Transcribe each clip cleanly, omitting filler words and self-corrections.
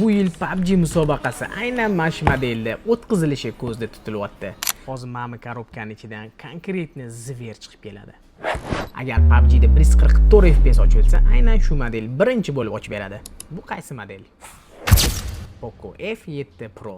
Bu yil PUBG musobaqasi aynan mana shu modelda o'tkazilishi ko'zda tutilyapti. Hozir mana korobkaning ichidan konkretni zver chiqib keladi. Agar PUBGda 144 FPS ochilsa, aynan shu model birinchi bo'lib ochib beradi. Bu qaysi model? Poco F7 Pro.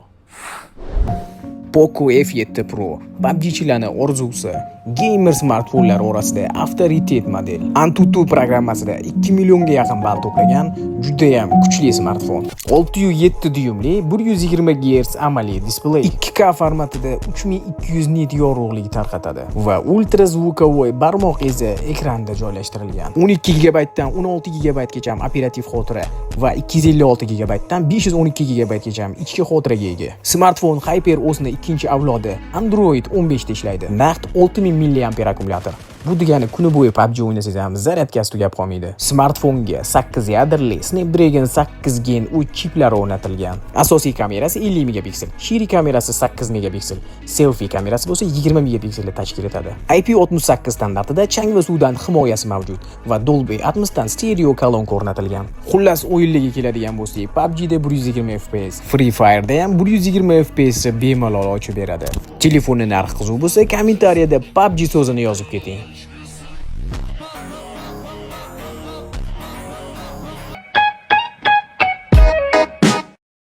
Poco F7 Pro PUBGchilarning orzusi. Gamer smartfonlar orasida avtoritet model. Antutu programmasida 2 millionga yaqin ball to'plagan juda ham kuchli smartfon. 6.7 dyumli 120 Hz amaliy displey, 2K formatida 3200 nit yorug'lik tarqatadi va ultra zvukovoy barmoq izi ekranda joylashtirilgan. 12 GB dan 16 GB gacha operativ xotira va 256 GB dan 512 GB gacha ichki xotiraga ega. Smartfon HyperOS'ning ikkinchi avlodi Android 15 da ishlaydi. Naqd 6000 mAh akkumulyator. Bu degani kuni bo'yi PUBG o'ynasangiz ham zaryadkasi tugab qolmaydi. Smartfonga 8 yadrali Snapdragon 8 Gen 3 chiplari o'rnatilgan. Asosiy kamerasi 50 megapiksel, shiri kamerasi 8 megapiksel, selfie kamerasi bo'lsa 20 megapikselni tashkil etadi. IP68 standartida chang va suvdan himoyasi mavjud va Dolby Atmos dan stereo kolonka o'rnatilgan. Xullas, o'yinlarga keladigan bo'lsak, PUBGda 120 FPS, Free Fire'da ham 120 FPS bemalol ochib beradi. Telefonning narxi qiziq bo'lsa, kommentariyada PUBG so'zini yozib keting.